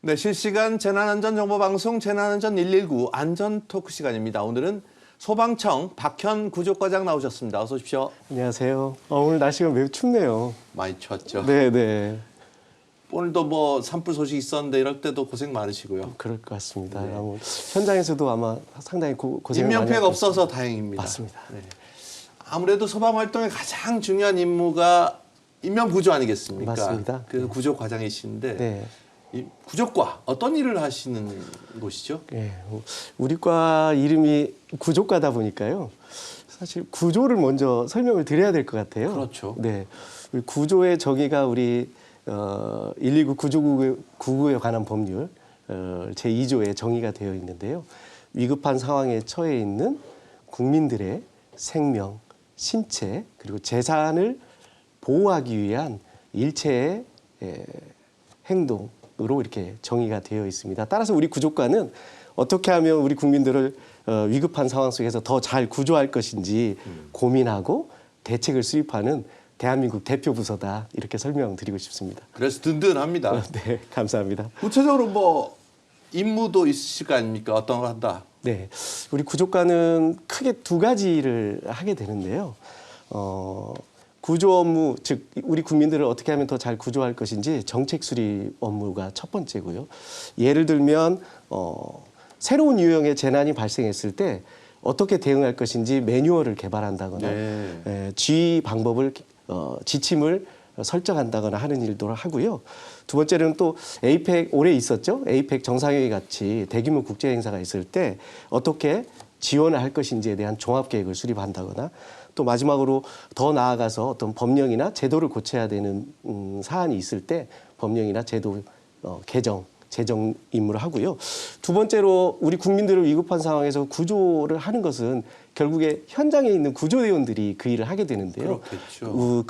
네, 실시간 재난안전정보방송 재난안전 119 안전토크 시간입니다. 오늘은 소방청 박현 구조과장 나오셨습니다. 어서 오십시오. 안녕하세요. 오늘 날씨가 매우 춥네요. 많이 춥죠. 네. 오늘도 뭐 산불 소식 있었는데 이럴 때도 고생 많으시고요. 그럴 것 같습니다. 현장에서도 아마 상당히 고생을 많이 인명피해가 하고 없어서 다행입니다. 맞습니다. 네. 아무래도 소방활동의 가장 중요한 임무가 인명구조 아니겠습니까? 맞습니다. 그래서 구조과장이신데 네. 이 구조과 어떤 일을 하시는 곳이죠? 네. 우리 과 이름이 구조과다 보니까요. 사실 구조를 먼저 설명을 드려야 될 것 같아요. 그렇죠. 네. 우리 구조의 정의가 우리 119 구조구조에 관한 법률 제2조에 정의가 되어 있는데요. 위급한 상황에 처해 있는 국민들의 생명, 신체 그리고 재산을 보호하기 위한 일체의 행동으로 이렇게 정의가 되어 있습니다. 따라서 우리 구조과는 어떻게 하면 우리 국민들을 위급한 상황 속에서 더 잘 구조할 것인지 고민하고 대책을 수립하는 대한민국 대표 부서다 이렇게 설명드리고 싶습니다. 그래서 든든합니다. 네, 감사합니다. 구체적으로 뭐 임무도 있으실 거 아닙니까? 어떤 걸 한다? 네, 우리 구조과는 크게 두 가지를 하게 되는데요. 구조 업무, 즉 우리 국민들을 어떻게 하면 더 잘 구조할 것인지 정책 수립 업무가 첫 번째고요. 예를 들면 새로운 유형의 재난이 발생했을 때 어떻게 대응할 것인지 매뉴얼을 개발한다거나 지휘 방법을 지침을 설정한다거나 하는 일도 하고요. 두 번째는 또 에이펙 올해 있었죠. 에이펙 정상회의 같이 대규모 국제 행사가 있을 때 어떻게 지원을 할 것인지에 대한 종합 계획을 수립한다거나 또 마지막으로 더 나아가서 어떤 법령이나 제도를 고쳐야 되는 사안이 있을 때 법령이나 제도 개정 제정 임무를 하고요. 두 번째로 우리 국민들을 위급한 상황에서 구조를 하는 것은 결국에 현장에 있는 구조대원들이 그 일을 하게 되는데요. 그렇겠죠.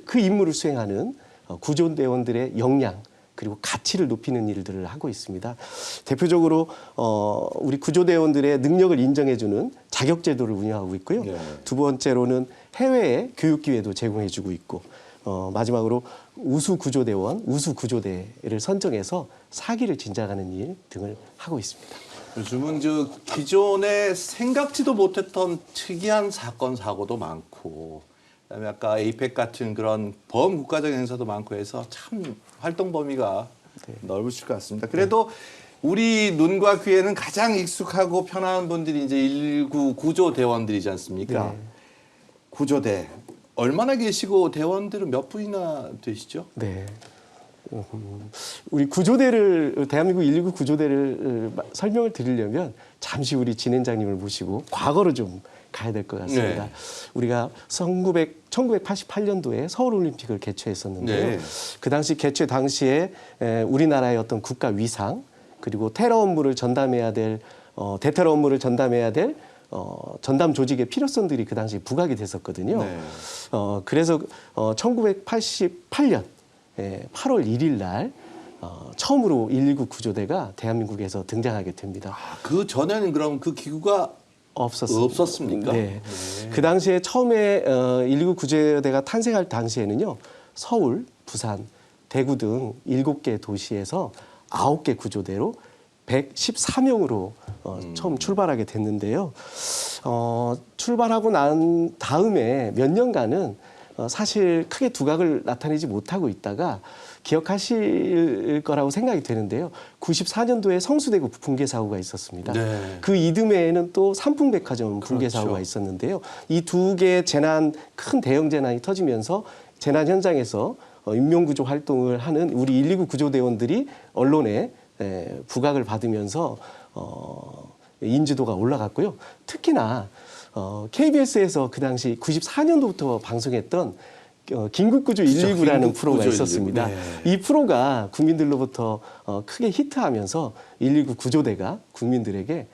그 임무를 수행하는 구조대원들의 역량 그리고 가치를 높이는 일들을 하고 있습니다. 대표적으로 우리 구조대원들의 능력을 인정해주는 자격제도를 운영하고 있고요. 두 번째로는 해외에 교육 기회도 제공해주고 있고 마지막으로 우수구조대원, 우수구조대를 선정해서 사기를 진작하는 일 등을 하고 있습니다. 요즘은 기존에 생각지도 못했던 특이한 사건 사고도 많고, 그다음에 아까 에이펙 같은 그런 범국가적 행사도 많고 해서 참 활동 범위가 넓으실 것 같습니다. 그래도 우리 눈과 귀에는 가장 익숙하고 편한 분들이 이제 119 구조대원들이지 않습니까? 네. 구조대 얼마나 계시고 대원들은 몇 분이나 되시죠? 네. 우리 구조대를 대한민국 119 구조대를 설명을 드리려면 잠시 우리 진행자님을 모시고 과거로 좀 가야 될 것 같습니다. 네. 우리가 1988년도에 서울올림픽을 개최했었는데요. 그 당시 개최 당시에 우리나라의 어떤 국가 위상 그리고 테러 업무를 전담해야 될 대테러 업무를 전담해야 될 전담 조직의 필요성들이 그 당시 부각이 됐었거든요. 그래서 1988년 8월 1일 날 처음으로 119 구조대가 대한민국에서 등장하게 됩니다. 그 전에는 그럼 그 기구가 없었습니까? 네. 그 당시에 처음에 119 구조대가 탄생할 당시에는요. 서울, 부산, 대구 등 7개 도시에서 9개 구조대로 114명으로 처음 출발하게 됐는데요. 출발하고 난 다음에 몇 년간은 사실 크게 두각을 나타내지 못하고 있다가 기억하실 거라고 생각이 되는데요. 94년도에 성수대교 붕괴 사고가 있었습니다. 그 이듬해에는 또 삼풍백화점 붕괴 사고가 있었는데요. 이 두 개의 큰 대형 재난이 터지면서 재난 현장에서 인명구조 활동을 하는 우리 119 구조대원들이 언론에 부각을 받으면서 인지도가 올라갔고요. 특히나 KBS에서 그 당시 94년도부터 방송했던 긴급구조 119라는 프로가 있었습니다. 이 프로가 국민들로부터 크게 히트하면서 119 구조대가 국민들에게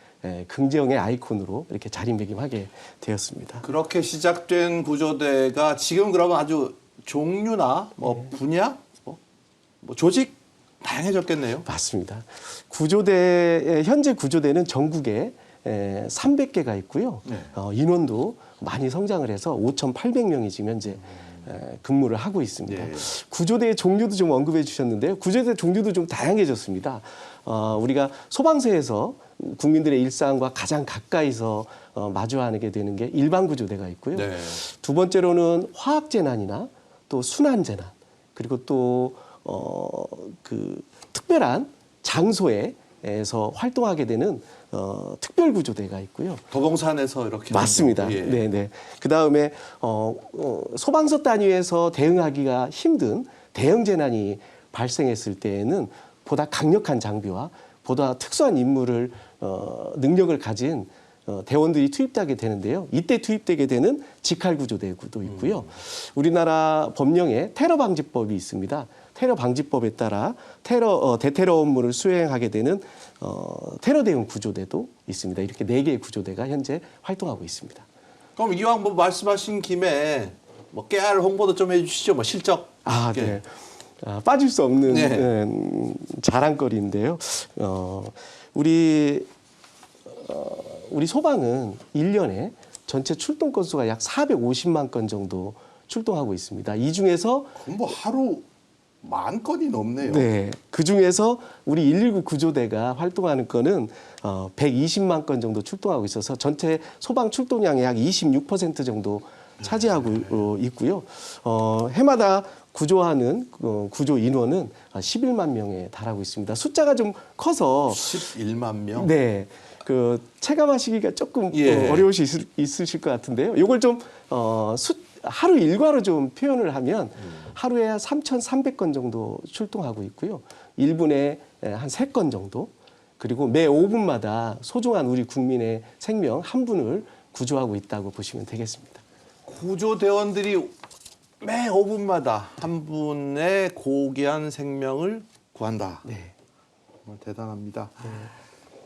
긍정의 아이콘으로 이렇게 자리매김하게 되었습니다. 그렇게 시작된 구조대가 지금 그러면 아주 종류나 분야, 조직 다양해졌겠네요. 맞습니다. 현재 구조대는 전국에 300개가 있고요. 인원도 많이 성장을 해서 5,800명이 지금 현재 근무를 하고 있습니다. 예. 구조대의 종류도 좀 언급해 주셨는데요. 구조대 종류도 좀 다양해졌습니다. 우리가 소방서에서 국민들의 일상과 가장 가까이서 마주하게 되는 게 일반 구조대가 있고요. 네. 두 번째로는 화학 재난이나 또 순환 재난, 그리고 또 그 특별한 장소에서 활동하게 되는 특별 구조대가 있고요. 도봉산에서 이렇게 맞습니다. 예. 네네. 그 다음에 소방서 단위에서 대응하기가 힘든 대형 재난이 발생했을 때에는 보다 강력한 장비와 보다 특수한 임무를 능력을 가진 대원들이 투입되게 되는데요. 이때 투입되게 되는 직할구조대도 있고요. 우리나라 법령에 테러방지법이 있습니다. 테러방지법에 따라 대테러 업무를 수행하게 되는 테러 대응 구조대도 있습니다. 이렇게 4개의 구조대가 현재 활동하고 있습니다. 그럼 이왕 뭐 말씀하신 김에 뭐 깨알 홍보도 좀 해주시죠. 뭐 실적. 아, 예. 네. 빠질 수 없는 네. 자랑거리인데요. 우리 소방은 1년에 전체 출동 건수가 약 450만 건 정도 출동하고 있습니다. 이 중에서 뭐 하루 10,000건이 넘네요. 네, 그 중에서 우리 119 구조대가 활동하는 건은 120만 건 정도 출동하고 있어서 전체 소방 출동량의 약 26% 정도 차지하고 있고요. 해마다 구조하는 구조 인원은 11만 명에 달하고 있습니다. 숫자가 좀 커서 11만 명. 네, 그 체감하시기가 조금 예. 어려울 수 있으실 것 같은데요. 이걸 좀 하루 일과로 좀 표현을 하면 하루에 3,300건 정도 출동하고 있고요. 1분에 한 3건 정도. 그리고 매 5분마다 소중한 우리 국민의 생명 한 분을 구조하고 있다고 보시면 되겠습니다. 구조대원들이 매 5분마다 한 분의 고귀한 생명을 구한다. 네. 정말 대단합니다.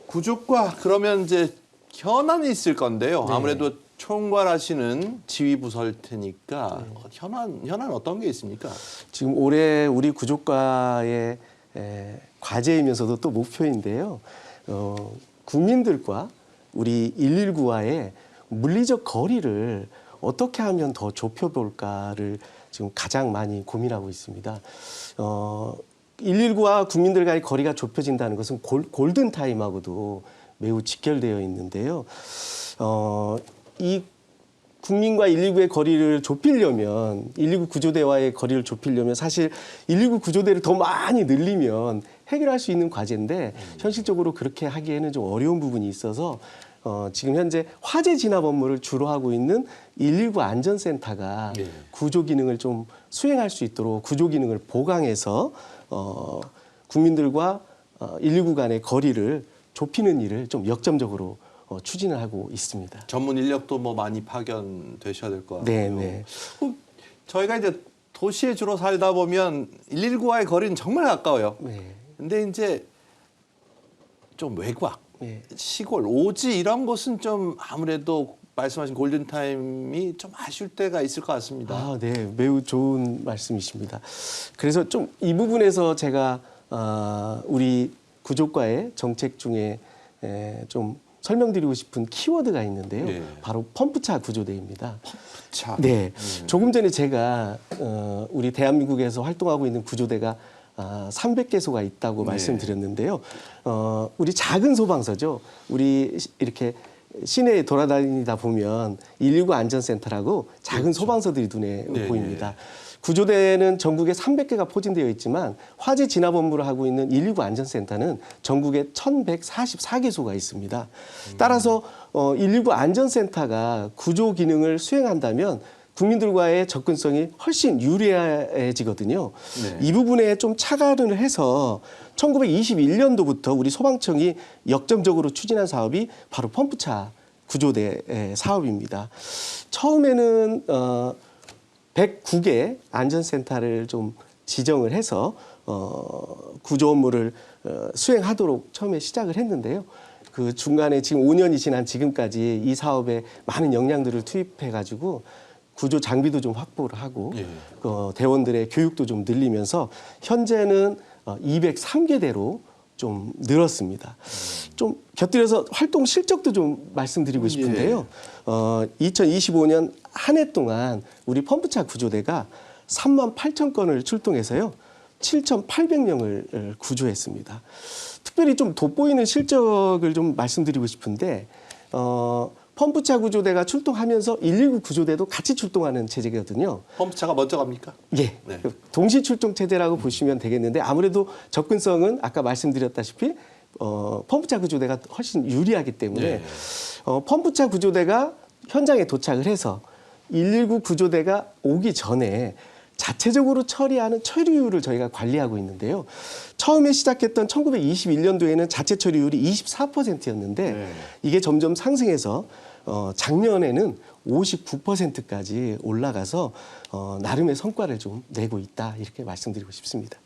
구조과 그러면 이제 현안이 있을 건데요. 네. 아무래도 총괄하시는 지휘부서일 테니까 현안 어떤 게 있습니까? 지금 올해 우리 구조과의 과제이면서도 또 목표인데요. 국민들과 우리 119와의 물리적 거리를 어떻게 하면 더 좁혀볼까를 지금 가장 많이 고민하고 있습니다. 119와 국민들과의 거리가 좁혀진다는 것은 골든타임하고도 매우 직결되어 있는데요. 이 국민과 119의 거리를 좁히려면 119 구조대와의 거리를 좁히려면 사실 119 구조대를 더 많이 늘리면 해결할 수 있는 과제인데 현실적으로 그렇게 하기에는 좀 어려운 부분이 있어서 지금 현재 화재 진압 업무를 주로 하고 있는 119 안전센터가 네. 구조 기능을 좀 수행할 수 있도록 구조 기능을 보강해서 국민들과 119 간의 거리를 좁히는 일을 좀 역점적으로 추진을 하고 있습니다. 전문 인력도 뭐 많이 파견되셔야 될 것 같고요. 네. 저희가 이제 도시에 주로 살다 보면 119와의 거리는 정말 가까워요. 네. 근데 이제 좀 외곽, 네. 시골, 오지 이런 곳은 좀 아무래도 말씀하신 골든타임이 좀 아쉬울 때가 있을 것 같습니다. 아, 네. 매우 좋은 말씀이십니다. 그래서 좀 이 부분에서 제가 우리 구조과의 정책 중에 좀 설명드리고 싶은 키워드가 있는데요. 네. 바로 펌프차 구조대입니다. 차. 네. 조금 전에 제가 우리 대한민국에서 활동하고 있는 구조대가 300개소가 있다고 네. 말씀드렸는데요. 우리 작은 소방서죠. 우리 이렇게 시내에 돌아다니다 보면 119 안전센터라고 작은 소방서들이 눈에 네, 보입니다. 구조대는 전국에 300개가 포진되어 있지만 화재 진압 업무를 하고 있는 119 안전센터는 전국에 1,144개소가 있습니다. 따라서 119 안전센터가 구조 기능을 수행한다면 국민들과의 접근성이 훨씬 유리해지거든요. 네. 이 부분에 좀 착안을 해서 1921년도부터 우리 소방청이 역점적으로 추진한 사업이 바로 펌프차 구조대 사업입니다. 처음에는 109개 안전센터를 좀 지정을 해서 구조 업무를 수행하도록 처음에 시작을 했는데요. 그 중간에 지금 5년이 지난 지금까지 이 사업에 많은 역량들을 투입해가지고 구조 장비도 좀 확보를 하고 예. 대원들의 교육도 좀 늘리면서 현재는 203개 대로 좀 늘었습니다. 좀 곁들여서 활동 실적도 좀 말씀드리고 싶은데요. 2025년 한 해 동안 우리 펌프차 구조대가 3만 8천 건을 출동해서요. 7,800명을 구조했습니다. 특별히 좀 돋보이는 실적을 좀 말씀드리고 싶은데 펌프차 구조대가 출동하면서 119 구조대도 같이 출동하는 체제거든요. 펌프차가 먼저 갑니까? 예, 네. 동시 출동 체제라고 보시면 되겠는데 아무래도 접근성은 아까 말씀드렸다시피 펌프차 구조대가 훨씬 유리하기 때문에 네. 펌프차 구조대가 현장에 도착을 해서 119 구조대가 오기 전에 자체적으로 처리하는 처리율을 저희가 관리하고 있는데요. 처음에 시작했던 1921년도에는 자체 처리율이 24%였는데 네. 이게 점점 상승해서 작년에는 59%까지 올라가서 나름의 성과를 좀 내고 있다 이렇게 말씀드리고 싶습니다.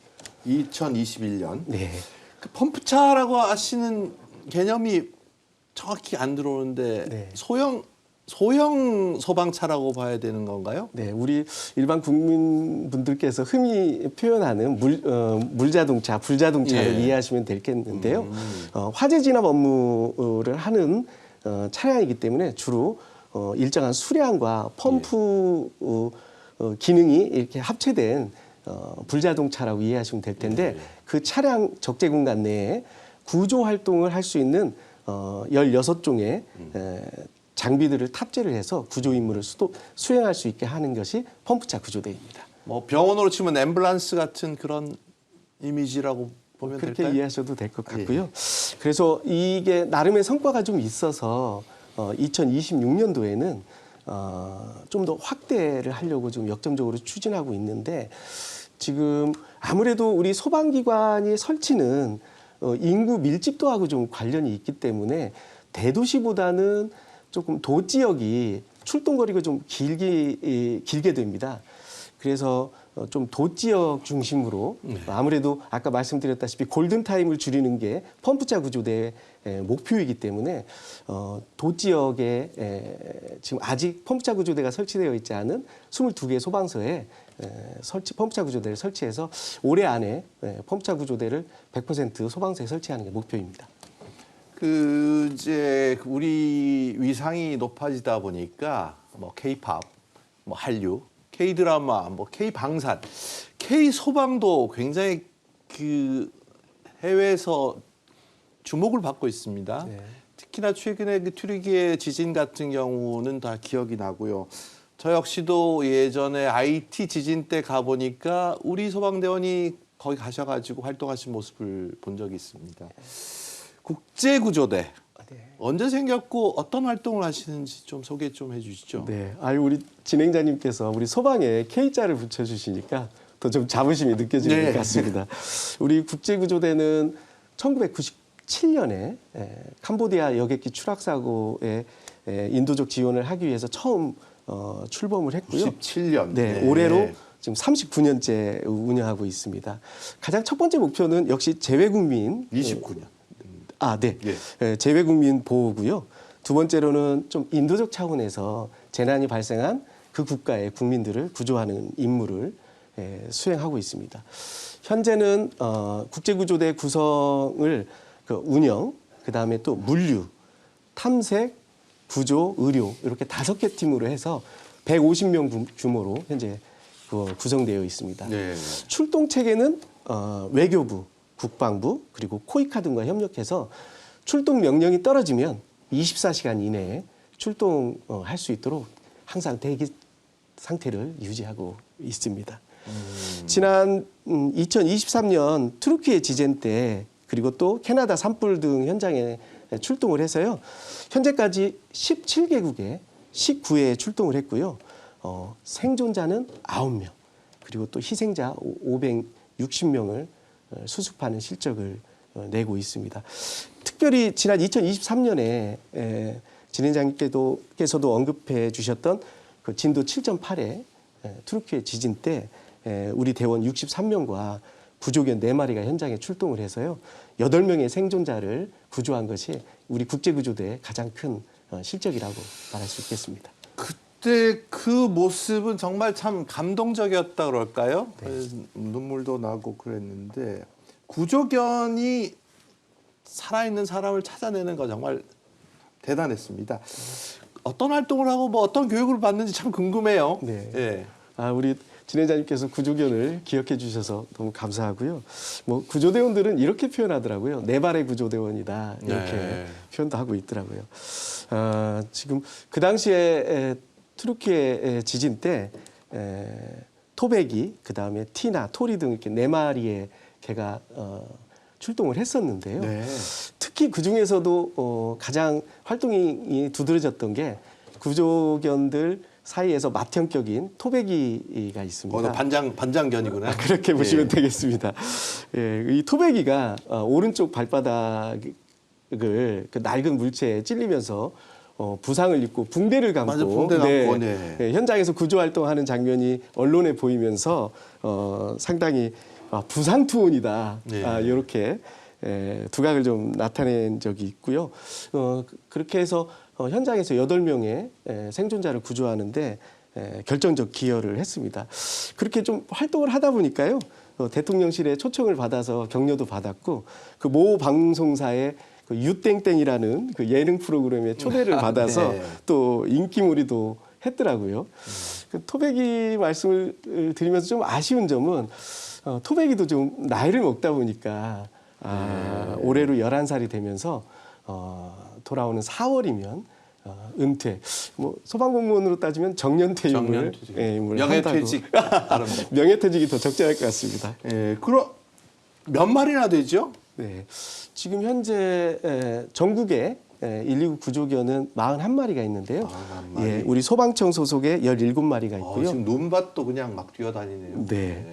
2021년. 네. 그 펌프차라고 하시는 개념이 정확히 안 들어오는데 네. 소형 소방차라고 봐야 되는 건가요? 네, 우리 일반 국민분들께서 흔히 표현하는 물자동차, 불자동차를 예. 이해하시면 되겠는데요. 화재 진압 업무를 하는 차량이기 때문에 주로 일정한 수량과 펌프 기능이 이렇게 합체된 불자동차라고 이해하시면 될 텐데 그 차량 적재 공간 내에 구조 활동을 할 수 있는 16종의 장비들을 탑재를 해서 구조 임무를 수행할 수 있게 하는 것이 펌프차 구조대입니다. 뭐 병원으로 치면 앰뷸런스 같은 그런 이미지라고 보면 그렇게 될까요? 이해하셔도 될 것 같고요. 그래서 이게 나름의 성과가 좀 있어서 2026년도에는 좀 더 확대를 하려고 좀 역점적으로 추진하고 있는데 지금 아무래도 우리 소방기관의 설치는 인구 밀집도하고 좀 관련이 있기 때문에 대도시보다는 조금 도지역이 출동거리가 좀 길게 됩니다. 그래서 좀 도지역 중심으로 아무래도 아까 말씀드렸다시피 골든타임을 줄이는 게 펌프차 구조대의 목표이기 때문에 도지역에 지금 아직 펌프차 구조대가 설치되어 있지 않은 22개 소방서에 펌프차 구조대를 설치해서 올해 안에 펌프차 구조대를 100% 소방서에 설치하는 게 목표입니다. 이제 우리 위상이 높아지다 보니까 뭐 K-팝, 뭐 한류, K-드라마, 뭐 K-방산, K-소방도 굉장히 그 해외에서 주목을 받고 있습니다. 네. 특히나 최근에 그 튀르키예 지진 같은 경우는 다 기억이 나고요. 저 역시도 예전에 IT 지진 때 가보니까 우리 소방대원이 거기 가셔가지고 활동하신 모습을 본 적이 있습니다. 국제구조대 네. 언제 생겼고 어떤 활동을 하시는지 좀 소개 좀 해주시죠. 네, 우리 진행자님께서 우리 소방에 K자를 붙여주시니까 더 좀 자부심이 느껴지는 네. 것 같습니다. 우리 국제구조대는 1997년에 캄보디아 여객기 추락 사고에 인도적 지원을 하기 위해서 처음 출범을 했고요. 97년. 네, 올해로 지금 39년째 운영하고 있습니다. 가장 첫 번째 목표는 역시 재외국민 29년. 네. 예. 재외국민 보호고요. 두 번째로는 좀 인도적 차원에서 재난이 발생한 그 국가의 국민들을 구조하는 임무를 수행하고 있습니다. 현재는 국제구조대 구성을 운영, 그다음에 또 물류, 탐색, 구조, 의료 이렇게 5개 팀으로 해서 150명 규모로 현재 구성되어 있습니다. 네. 출동 체계는 외교부, 국방부 그리고 코이카 등과 협력해서 출동 명령이 떨어지면 24시간 이내에 출동할 수 있도록 항상 대기 상태를 유지하고 있습니다. 지난 2023년 트루키예 지진 때 그리고 또 캐나다 산불 등 현장에 출동을 해서요. 현재까지 17개국에 19회에 출동을 했고요. 생존자는 9명 그리고 또 희생자 560명을 수습하는 실적을 내고 있습니다. 특별히 지난 2023년에 진행자님께서도 언급해 주셨던 그 진도 7.8의 트루키예 지진 때 우리 대원 63명과 구조견 4마리가 현장에 출동을 해서요. 8명의 생존자를 구조한 것이 우리 국제구조대의 가장 큰 실적이라고 말할 수 있겠습니다. 그때 그 모습은 정말 참 감동적이었다 그럴까요? 눈물도 나고 그랬는데 구조견이 살아있는 사람을 찾아내는 거 정말 대단했습니다. 어떤 활동을 하고 뭐 어떤 교육을 받는지 참 궁금해요. 네. 예. 우리 진행자님께서 구조견을 기억해 주셔서 너무 감사하고요. 뭐 구조대원들은 이렇게 표현하더라고요. 네 발의 구조대원이다 이렇게 네. 표현도 하고 있더라고요. 지금 그 당시에 투르키의 지진 때 토베기, 그 다음에 티나, 토리 등 이렇게 네 마리의 개가 출동을 했었는데요. 네. 특히 그 중에서도 가장 활동이 두드러졌던 게 구조견들 사이에서 맏형격인 토베기가 있습니다. 반장견이구나. 그렇게 보시면 되겠습니다. 예, 이 토베기가 오른쪽 발바닥을 그 낡은 물체에 찔리면서 부상을 입고 붕대를 감고, 맞아, 붕대 감고, 네. 현장에서 구조 활동하는 장면이 언론에 보이면서 상당히 부상 투혼이다. 네. 이렇게 두각을 좀 나타낸 적이 있고요. 그렇게 해서 현장에서 8명의 생존자를 구조하는데 결정적 기여를 했습니다. 그렇게 좀 활동을 하다 보니까요. 대통령실의 초청을 받아서 격려도 받았고 그 모 방송사의 그 유땡땡이라는 그 예능 프로그램에 초대를 받아서 네. 또 인기몰이도 했더라고요. 그 토백이 말씀을 드리면서 좀 아쉬운 점은 토백이도 좀 나이를 먹다 보니까 올해로 11살이 되면서 돌아오는 4월이면 은퇴, 뭐 소방공무원으로 따지면 정년퇴임을 명예퇴직. 명예퇴직이 더 적절할 것 같습니다. 예, 그럼 몇 마리나 되죠? 네, 지금 현재 전국에 119 구조견은 41마리가 있는데요. 41마리. 예, 우리 소방청 소속에 17마리가 있고요. 지금 눈밭도 그냥 막 뛰어다니네요. 네.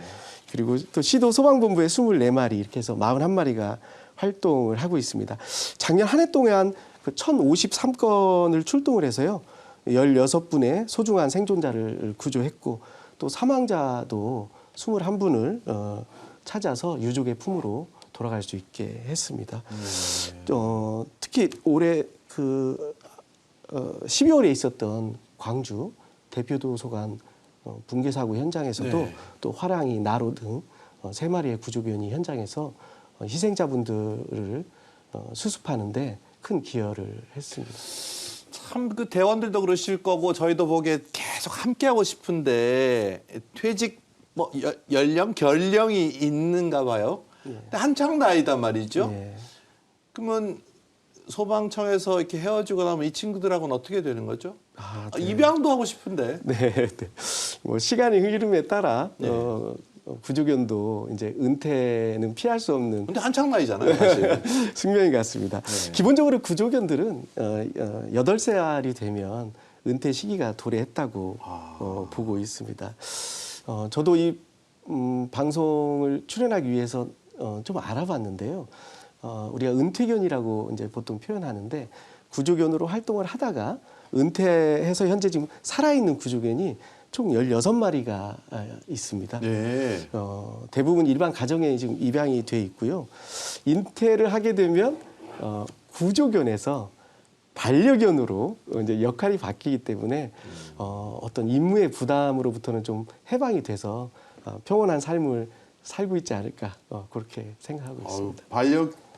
그리고 또 시도 소방본부에 24마리 이렇게 해서 41마리가 활동을 하고 있습니다. 작년 한 해 동안 그 1,053건을 출동을 해서요. 16분의 소중한 생존자를 구조했고 또 사망자도 21분을 찾아서 유족의 품으로 돌아갈 수 있게 했습니다. 특히 올해 그 12월에 있었던 광주 대표도서관 붕괴 사고 현장에서도 네. 또 화랑이, 나로 등 3마리의 구조견이 현장에서 희생자분들을 수습하는데 큰 기여를 했습니다. 참 그 대원들도 그러실 거고 저희도 보기에 계속 함께하고 싶은데 퇴직 뭐 연령 결령이 있는가 봐요. 근데 한창 나이단 말이죠. 네. 그러면 소방청에서 이렇게 헤어지고 나면 이 친구들하고는 어떻게 되는 거죠? 네. 입양도 하고 싶은데. 네, 네. 뭐 시간의 흐름에 따라 네. 구조견도 이제 은퇴는 피할 수 없는 근데 한창 나이잖아요, 사실. 숙명이 같습니다. 네. 기본적으로 구조견들은 8살이 되면 은퇴 시기가 도래했다고 보고 있습니다. 저도 이 방송을 출연하기 위해서 좀 알아봤는데요. 우리가 은퇴견이라고 이제 보통 표현하는데 구조견으로 활동을 하다가 은퇴해서 현재 지금 살아있는 구조견이 총 16마리가 있습니다. 네. 대부분 일반 가정에 지금 입양이 돼 있고요. 인퇴를 하게 되면 구조견에서 반려견으로 이제 역할이 바뀌기 때문에 어떤 임무의 부담으로부터는 좀 해방이 돼서 평온한 삶을 살고 있지 않을까 그렇게 생각하고 있습니다.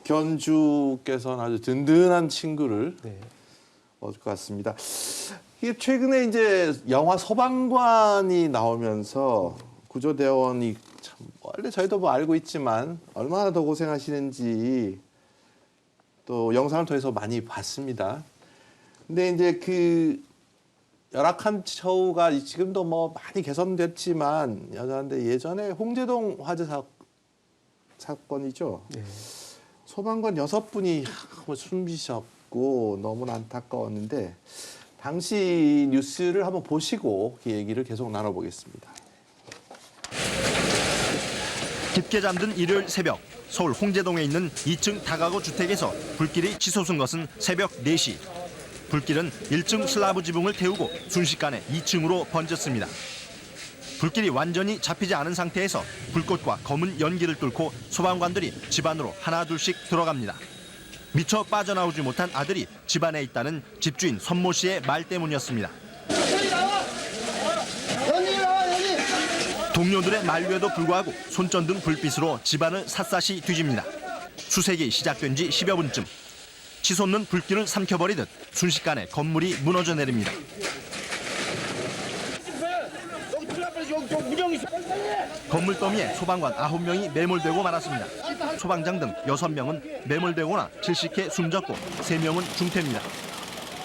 반려견주께서는 아주 든든한 친구를 네. 얻을 것 같습니다. 이게 최근에 이제 영화 소방관이 나오면서 구조대원이 참 원래 저희도 뭐 알고 있지만 얼마나 더 고생하시는지 또 영상을 통해서 많이 봤습니다. 근데 이제 그 열악한 처우가 지금도 뭐 많이 개선됐지만 여전한데 예전에 홍제동 화재 사건이죠. 네. 소방관 6분이 숨지셨고 너무나 안타까웠는데 당시 뉴스를 한번 보시고 그 얘기를 계속 나눠보겠습니다. 깊게 잠든 일요일 새벽 서울 홍제동에 있는 2층 다가구 주택에서 불길이 치솟은 것은 새벽 4시. 불길은 1층 슬라브 지붕을 태우고 순식간에 2층으로 번졌습니다. 불길이 완전히 잡히지 않은 상태에서 불꽃과 검은 연기를 뚫고 소방관들이 집 안으로 하나둘씩 들어갑니다. 미처 빠져나오지 못한 아들이 집 안에 있다는 집주인 선모 씨의 말 때문이었습니다. 동료들의 만류에도 불구하고 손전등 불빛으로 집안을 샅샅이 뒤집니다. 수색이 시작된 지 10여 분쯤 치솟는 불길을 삼켜버리듯 순식간에 건물이 무너져 내립니다. 건물 더미에 소방관 9명이 매몰되고 말았습니다. 소방장 등 6명은 매몰되거나 질식해 숨졌고 3명은 중태입니다.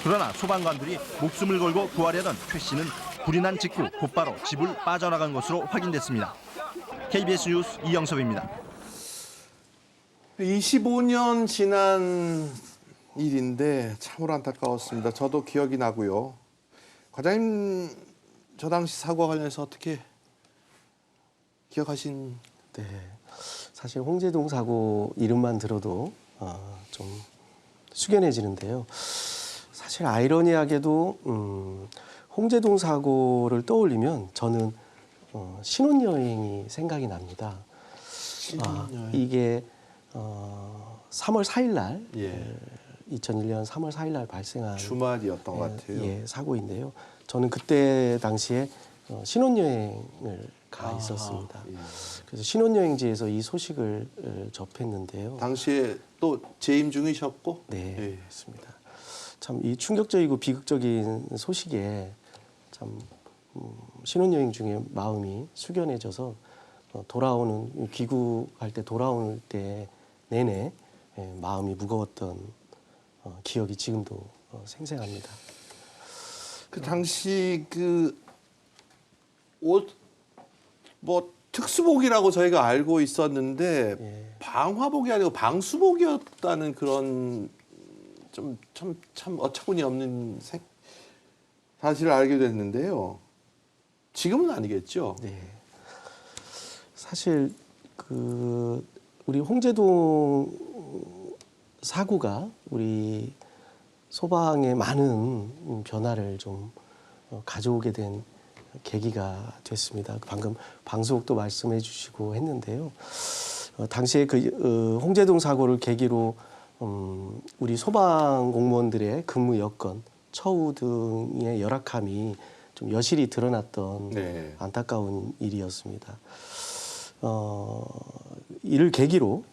그러나 소방관들이 목숨을 걸고 구하려던 최 씨는 불이 난 직후 곧바로 집을 빠져나간 것으로 확인됐습니다. KBS 뉴스 이영섭입니다. 25년 지난 일인데 참으로 안타까웠습니다. 저도 기억이 나고요. 과장님 저 당시 사고와 관련해서 어떻게 기억하신? 네, 사실 홍제동 사고 이름만 들어도 좀 숙연해지는데요. 사실 아이러니하게도 홍제동 사고를 떠올리면 저는 신혼여행이 생각이 납니다. 신혼여행. 이게 3월 4일 날 예. 2001년 3월 4일 날 발생한 주말이었던 것 같아요. 사고인데요. 저는 그때 당시에 신혼여행을 가 아하, 있었습니다. 예. 그래서 신혼여행지에서 이 소식을 접했는데요. 당시에 또 재임 중이셨고. 네, 예. 그렇습니다. 참 이 충격적이고 비극적인 소식에 참 신혼여행 중에 마음이 숙연해져서 돌아오는 귀국할 때 돌아올 때 내내 마음이 무거웠던 기억이 지금도 생생합니다. 그 당시 그 옷 뭐 특수복이라고 저희가 알고 있었는데 예. 방화복이 아니고 방수복이었다는 그런 참 어처구니 없는 사실을 알게 됐는데요. 지금은 아니겠죠? 네. 사실 그 우리 홍제동 사고가 우리 소방에 많은 변화를 좀 가져오게 된 계기가 됐습니다. 방금 방수복도 말씀해 주시고 했는데요. 당시에 그 홍제동 사고를 계기로 우리 소방 공무원들의 근무 여건, 처우 등의 열악함이 좀 여실히 드러났던 네. 안타까운 일이었습니다. 이를 계기로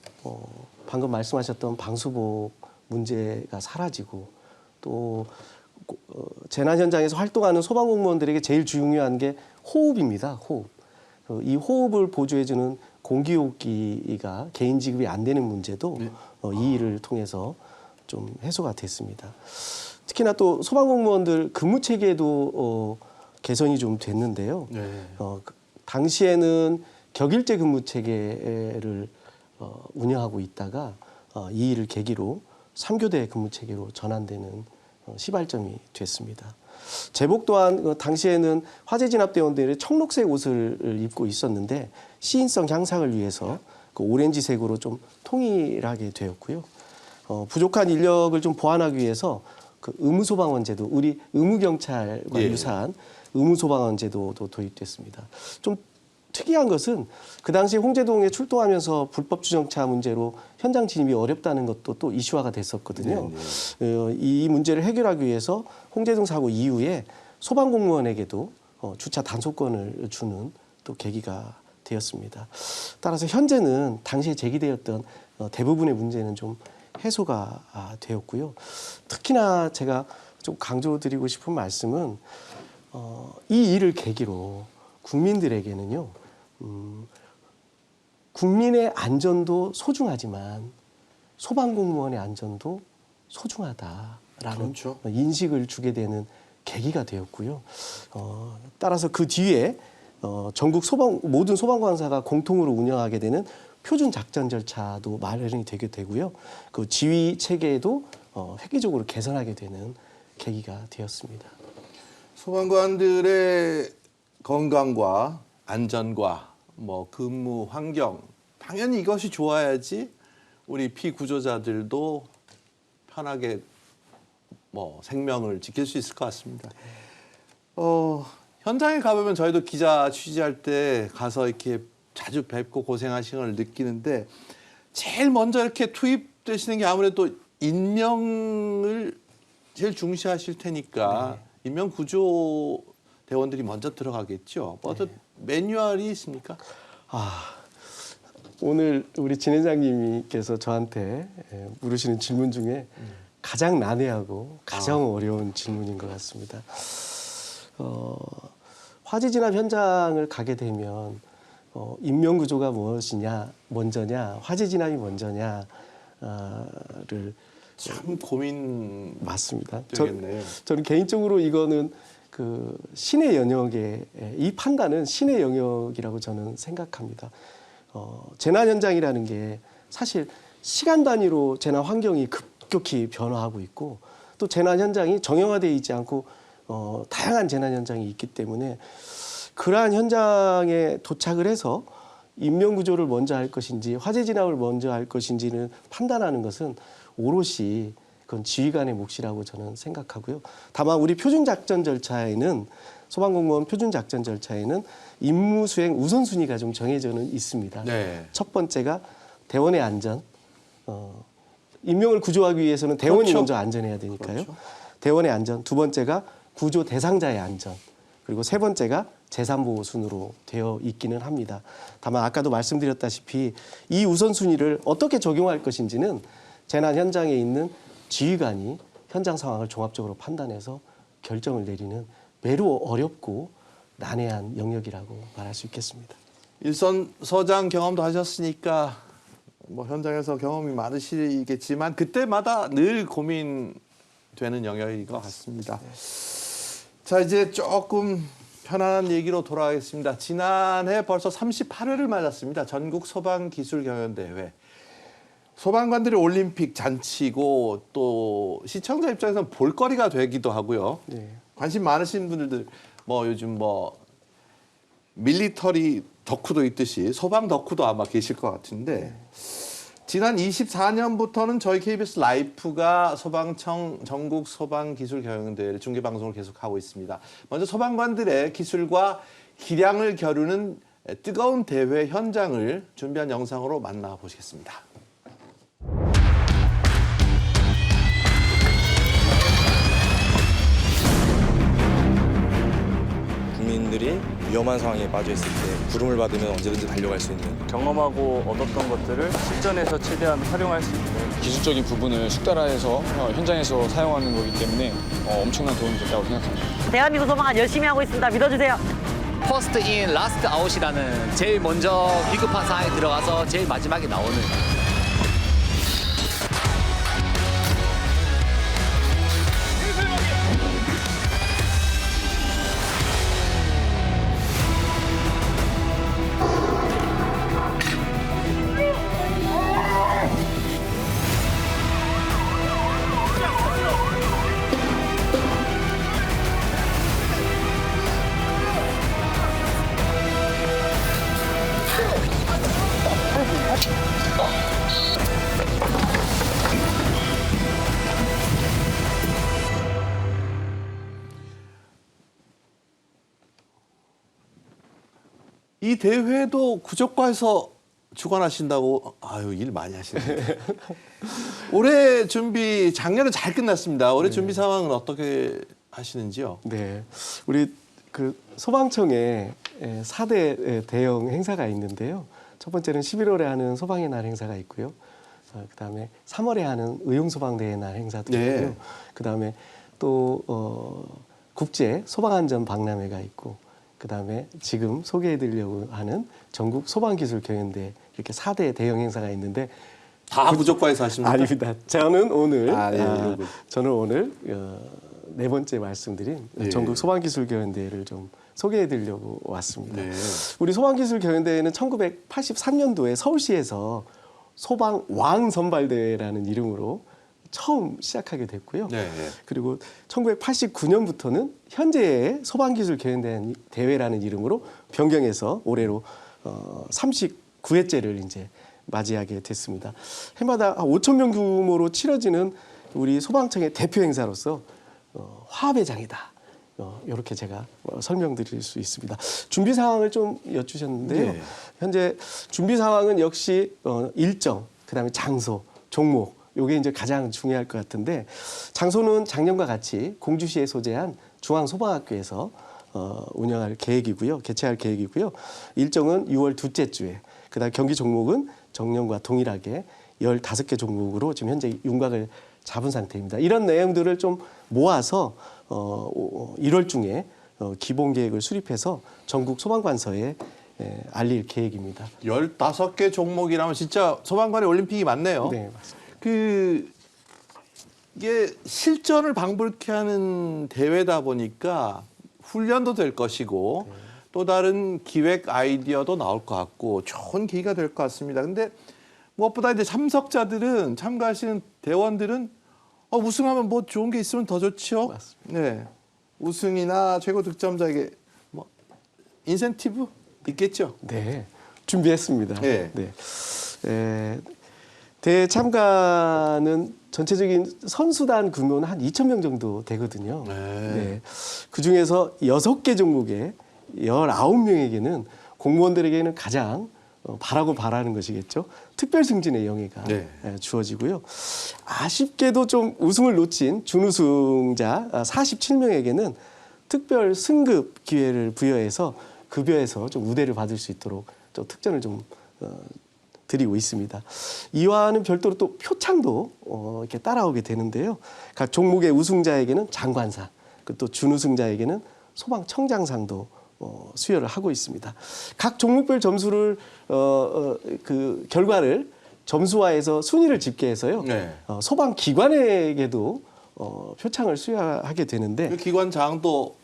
방금 말씀하셨던 방수복 문제가 사라지고 또 재난 현장에서 활동하는 소방 공무원들에게 제일 중요한 게 호흡입니다. 호흡. 이 호흡을 보조해주는 공기호흡기가 개인 지급이 안 되는 문제도 네. 이 일을 통해서 좀 해소가 됐습니다. 특히나 또 소방 공무원들 근무 체계도 개선이 좀 됐는데요. 네. 당시에는 격일제 근무 체계를 운영하고 있다가 이 일을 계기로 3교대 근무 체계로 전환되는 시발점이 됐습니다. 제복 또한 당시에는 화재 진압대원들이 청록색 옷을 입고 있었는데 시인성 향상을 위해서 그 오렌지색으로 좀 통일하게 되었고요. 부족한 인력을 좀 보완하기 위해서 그 의무소방원제도, 우리 의무경찰과 예. 유사한 의무소방원제도도 도입됐습니다. 좀 특이한 것은 그 당시 홍제동에 출동하면서 불법 주정차 문제로 현장 진입이 어렵다는 것도 또 이슈화가 됐었거든요. 이 문제를 해결하기 위해서 홍제동 사고 이후에 소방공무원에게도 주차 단속권을 주는 또 계기가 되었습니다. 따라서 현재는 당시에 제기되었던 대부분의 문제는 좀 해소가 되었고요. 특히나 제가 좀 강조드리고 싶은 말씀은 이 일을 계기로 국민들에게는요. 국민의 안전도 소중하지만 소방공무원의 안전도 소중하다라는 그렇죠. 인식을 주게 되는 계기가 되었고요. 따라서 그 뒤에 전국 모든 소방관사가 공통으로 운영하게 되는 표준 작전 절차도 마련이 되게 되고요. 그 지휘 체계도 획기적으로 개선하게 되는 계기가 되었습니다. 소방관들의 건강과 안전과 뭐 근무 환경 당연히 이것이 좋아야지 우리 피구조자들도 편하게 뭐 생명을 지킬 수 있을 것 같습니다. 현장에 가보면 저희도 기자 취재할 때 가서 이렇게 자주 뵙고 고생하시는 걸 느끼는데 제일 먼저 이렇게 투입되시는 게 아무래도 인명을 제일 중시하실 테니까 인명 구조 대원들이 먼저 들어가겠죠. 뭐 어떤 매뉴얼이 있습니까? 오늘 우리 진회장님께서 저한테 물으시는 질문 중에 가장 난해하고 가장 어려운 질문인 것 같습니다. 화재 진압 현장을 가게 되면 인명 구조가 먼저냐, 화재 진압이 먼저냐를 참 고민 맞습니다. 되겠네요. 저는 개인적으로 이거는 그 신의 영역에 이 판단은 신의 영역이라고 저는 생각합니다. 재난 현장이라는 게 사실 시간 단위로 재난 환경이 급격히 변화하고 있고 또 재난 현장이 정형화되어 있지 않고 다양한 재난 현장이 있기 때문에 그러한 현장에 도착을 해서 인명 구조를 먼저 할 것인지 화재 진압을 먼저 할 것인지는 판단하는 것은 오롯이 그건 지휘관의 몫이라고 저는 생각하고요. 다만 우리 표준 작전 절차에는 소방공무원 표준 작전 절차에는 임무 수행 우선순위가 좀 정해져는 있습니다. 네. 첫 번째가 대원의 안전. 인명을 구조하기 위해서는 대원이 그렇죠. 먼저 안전해야 되니까요. 그렇죠. 대원의 안전. 두 번째가 구조 대상자의 안전. 그리고 세 번째가 재산보호 순으로 되어 있기는 합니다. 다만 아까도 말씀드렸다시피 이 우선순위를 어떻게 적용할 것인지는 재난 현장에 있는 지휘관이 현장 상황을 종합적으로 판단해서 결정을 내리는 매우 어렵고 난해한 영역이라고 말할 수 있겠습니다. 일선 서장 경험도 하셨으니까 뭐 현장에서 경험이 많으시겠지만 그때마다 늘 고민되는 영역인 것 같습니다. 자, 이제 조금 편안한 얘기로 돌아가겠습니다. 지난해 벌써 38회를 맞았습니다. 전국 소방기술경연대회. 소방관들이 올림픽 잔치고 또 시청자 입장에서는 볼거리가 되기도 하고요. 네. 관심 많으신 분들 뭐 요즘 뭐 밀리터리 덕후도 있듯이 소방 덕후도 아마 계실 것 같은데 지난 24년부터는 저희 KBS 라이프가 소방청 전국 소방기술경연대회를 중계방송을 계속하고 있습니다. 먼저 소방관들의 기술과 기량을 겨루는 뜨거운 대회 현장을 준비한 영상으로 만나보시겠습니다. 국민들이 위험한 상황에 빠져 있을 때 부름을 받으면 언제든지 달려갈 수 있는 경험하고 얻었던 것들을 실전에서 최대한 활용할 수 있는 기술적인 부분을 숙달화해서 현장에서 사용하는 거기 때문에 엄청난 도움이 됐다고 생각합니다. 대한민국 소방관 열심히 하고 있습니다. 믿어주세요. 퍼스트 인 라스트 아웃이라는 제일 먼저 비급한 상황에 들어가서 제일 마지막에 나오는 이 대회도 구조과에서 주관하신다고 아유 일 많이 하시는데 올해 준비 작년에 잘 끝났습니다. 올해 준비 상황은 어떻게 하시는지요? 네, 우리 그 소방청에 4대 대형 행사가 있는데요. 첫 번째는 11월에 하는 소방의 날 행사가 있고요. 그다음에 3월에 하는 의용소방대회 날 행사도 네. 있고요. 그다음에 또 국제 소방안전 박람회가 있고 그다음에 지금 소개해드리려고 하는 전국 소방기술경연대 이렇게 4대 대형 행사가 있는데 다 구조과에서 하십니까? 아닙니다. 저는 오늘 요거. 저는 오늘 네 번째 말씀드린 예. 전국 소방기술경연대회를 좀 소개해드리려고 왔습니다. 네. 우리 소방기술경연대회는 1983년도에 서울시에서 소방왕 선발대회라는 이름으로 처음 시작하게 됐고요. 네, 네. 그리고 1989년부터는 현재의 소방기술경연대회라는 이름으로 변경해서 올해로 39회째를 이제 맞이하게 됐습니다. 해마다 5천 명 규모로 치러지는 우리 소방청의 대표 행사로서 화합의 장이다. 이렇게 제가 설명드릴 수 있습니다. 준비 상황을 좀 여쭈셨는데요. 네. 현재 준비 상황은 역시 일정, 그다음에 장소, 종목 요게 이제 가장 중요할 것 같은데 장소는 작년과 같이 공주시에 소재한 중앙소방학교에서 운영할 계획이고요. 개최할 계획이고요. 일정은 6월 둘째 주에 그다음 경기 종목은 정년과 동일하게 15개 종목으로 지금 현재 윤곽을 잡은 상태입니다. 이런 내용들을 좀 모아서 1월 중에 기본 계획을 수립해서 전국 소방관서에 알릴 계획입니다. 15개 종목이라면 진짜 소방관의 올림픽이 많네요. 네, 맞습니다. 이게 실전을 방불케 하는 대회다 보니까 훈련도 될 것이고 또 다른 기획 아이디어도 나올 것 같고 좋은 기회가 될 것 같습니다. 근데 무엇보다 이제 참석자들은 참가하시는 대원들은 우승하면 뭐 좋은 게 있으면 더 좋죠. 맞습니다. 네, 우승이나 최고 득점자에게 뭐 인센티브 있겠죠. 네, 준비했습니다. 네. 대회 참가는 전체적인 선수단 규모는 한 2,000명 정도 되거든요. 네. 그 중에서 6개 종목에 19명에게는 공무원들에게는 가장 바라는 것이겠죠. 특별 승진의 영예가 네. 주어지고요. 아쉽게도 좀 우승을 놓친 준우승자 47명에게는 특별 승급 기회를 부여해서 급여에서 좀 우대를 받을 수 있도록 좀 특전을 좀 드리고 있습니다. 이와는 별도로 또 표창도 이렇게 따라오게 되는데요. 각 종목의 우승자에게는 장관상, 또 준우승자에게는 소방청장상도 수여를 하고 있습니다. 각 종목별 점수를 그 결과를 점수화해서 순위를 집계해서요. 네. 소방기관에게도 표창을 수여하게 되는데 그 기관장도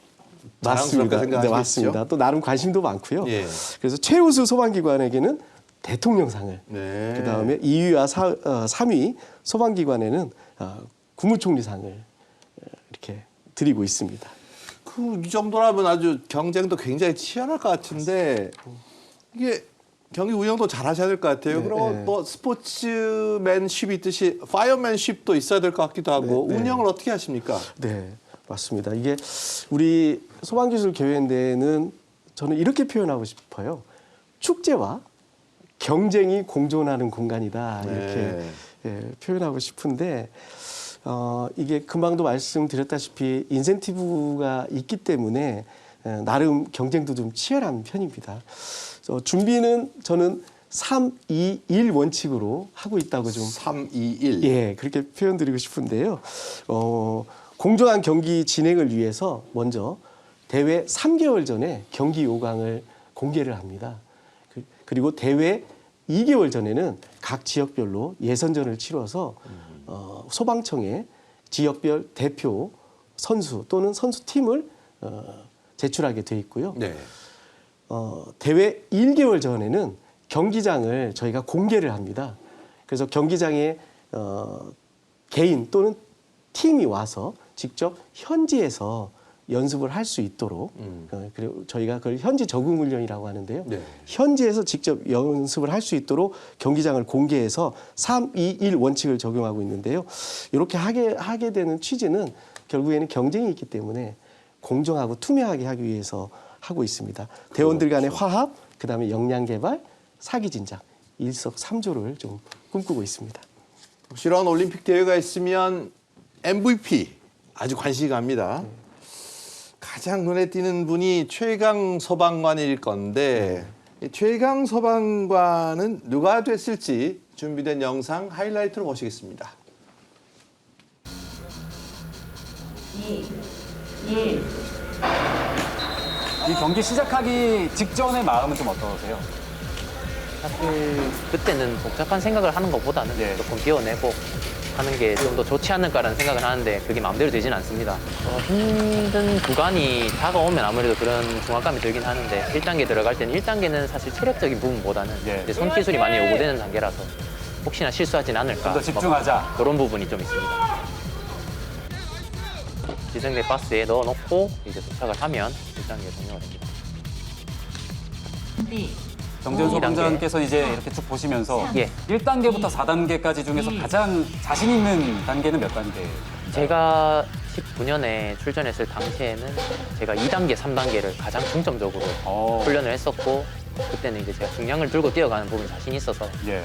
자랑스럽게 맞습니다. 네, 생각하시겠죠? 맞습니다. 또 나름 관심도 많고요. 예. 그래서 최우수 소방기관에게는 대통령상을, 네. 그다음에 2위와 3위 소방기관에는 국무총리상을 이렇게 드리고 있습니다. 이 정도라면 아주 경쟁도 굉장히 치열할 것 같은데 이게 경기 운영도 잘 하셔야 될 것 같아요. 네, 그리고 네. 또 스포츠맨십이 있듯이 파이어맨십도 있어야 될 것 같기도 하고 네, 네. 운영을 어떻게 하십니까? 네, 맞습니다. 이게 우리 소방기술교연대회는 저는 이렇게 표현하고 싶어요. 축제와 경쟁이 공존하는 공간이다. 이렇게 네. 표현하고 싶은데 이게 금방도 말씀드렸다시피 인센티브가 있기 때문에 나름 경쟁도 좀 치열한 편입니다. 준비는 저는 3-2-1 원칙으로 하고 있다고 좀 3-2-1. 예, 그렇게 표현드리고 싶은데요. 공정한 경기 진행을 위해서 먼저 대회 3개월 전에 경기 요강을 공개를 합니다. 그리고 대회 2개월 전에는 각 지역별로 예선전을 치러서 소방청에 지역별 대표 선수 또는 선수팀을 제출하게 돼 있고요. 네. 대회 1개월 전에는 경기장을 저희가 공개를 합니다. 그래서 경기장에 개인 또는 팀이 와서 직접 현지에서 연습을 할 수 있도록 그리고 저희가 그걸 현지 적응 훈련이라고 하는데요. 네. 현지에서 직접 연습을 할 수 있도록 경기장을 공개해서 3-2-1 원칙을 적용하고 있는데요. 이렇게 하게 되는 취지는 결국에는 경쟁이 있기 때문에 공정하고 투명하게 하기 위해서 하고 있습니다. 대원들 간의 화합, 그다음에 역량 개발, 사기 진작 일석삼조를 좀 꿈꾸고 있습니다. 이런 올림픽 대회가 있으면 MVP 아주 관심이 갑니다. 가장 눈에 띄는 분이 최강 소방관일 건데 이 최강 소방관은 누가 됐을지 준비된 영상 하이라이트로 보시겠습니다. 이 경기 시작하기 직전의 마음은 좀 어떠세요? 사실 그때는 복잡한 생각을 하는 것보다는 네. 조금 비워내고 하는 게 좀 더 좋지 않을까라는 생각을 하는데 그게 마음대로 되지는 않습니다. 힘든 구간이 다가오면 아무래도 그런 중압감이 들긴 하는데 1단계 들어갈 때는 1단계는 사실 체력적인 부분보다는 네. 이제 손기술이 많이 요구되는 단계라서 혹시나 실수하진 않을까 좀 더 집중하자. 그런 부분이 좀 있습니다. 지정된 박스에 넣어놓고 이제 도착을 하면 1단계 종료가 됩니다. 정재훈 소방장께서 이제 이렇게 쭉 보시면서 예. 1단계부터 4단계까지 중에서 가장 자신 있는 단계는 몇 단계? 제가 19년에 출전했을 당시에는 제가 2단계, 3단계를 가장 중점적으로 훈련을 했었고 그때는 이제 제가 중량을 들고 뛰어가는 부분이 자신이 있어서 예.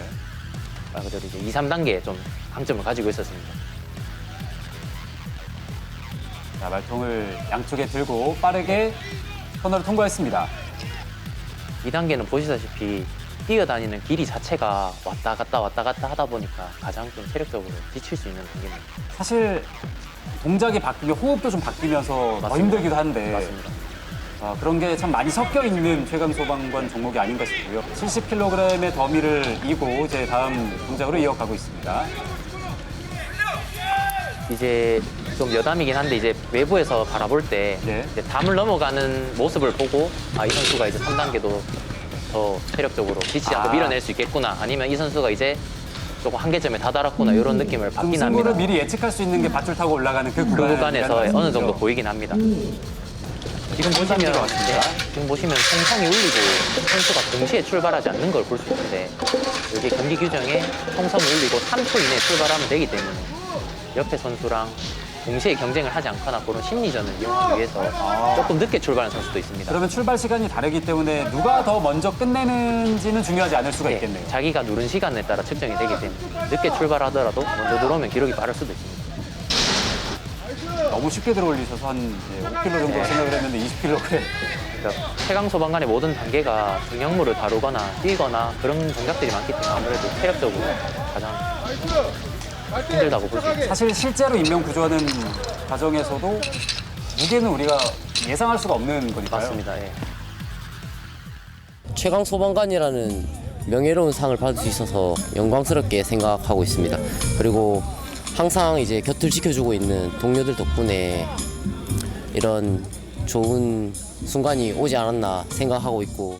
말 그대로 이제 2, 3단계에 좀 강점을 가지고 있었습니다. 자, 말통을 양쪽에 들고 빠르게 터널을 통과했습니다. 2단계는 보시다시피 뛰어다니는 길이 자체가 왔다 갔다 하다 보니까 가장 좀 체력적으로 지칠 수 있는 경기입니다. 사실 동작이 바뀌면 호흡도 좀 바뀌면서 더 맞습니다. 힘들기도 한데 맞습니다. 그런 게 참 많이 섞여 있는 최강소방관 종목이 아닌가 싶고요. 70kg의 더미를 이고 이제 다음 동작으로 이어가고 있습니다. 이제 좀 여담이긴 한데 이제 외부에서 바라볼 때 네. 이제 담을 넘어가는 모습을 보고 이 선수가 이제 3단계도 더 체력적으로 지치지 않고 밀어낼 수 있겠구나, 아니면 이 선수가 이제 조금 한계점에 다다랐구나, 이런 느낌을 좀 받긴 승부를 합니다. 미리 예측할 수 있는 게 밧줄 타고 올라가는 그 그 구간에서 말씀이죠. 어느 정도 보이긴 합니다. 지금 보시면 지금 보시면 통성이 울리고 선수가 동시에 출발하지 않는 걸 볼 수 있는데, 여기 경기 규정에 통성이 울리고 3초 이내에 출발하면 되기 때문에 옆에 선수랑 동시에 경쟁을 하지 않거나 그런 심리전을 이용하기 위해서 조금 늦게 출발하는 선수도 있습니다. 그러면 출발 시간이 다르기 때문에 누가 더 먼저 끝내는지는 중요하지 않을 수가 네, 있겠네요. 자기가 누른 시간에 따라 측정이 되기 때문에 늦게 출발하더라도 먼저 들어오면 기록이 빠를 수도 있습니다. 너무 쉽게 들어올리셔서 한 5kg 정도 생각을 했는데 20kg. 그러니까 최강 소방관의 모든 단계가 중형물을 다루거나 뛰거나 그런 동작들이 많기 때문에 아무래도 체력적으로 가장 힘들다고 볼 수 있습니다. 사실 실제로 인명 구조하는 과정에서도 무게는 우리가 예상할 수가 없는 거니까요. 맞습니다. 예. 최강 소방관이라는 명예로운 상을 받을 수 있어서 영광스럽게 생각하고 있습니다. 그리고 항상 이제 곁을 지켜주고 있는 동료들 덕분에 이런 좋은 순간이 오지 않았나 생각하고 있고.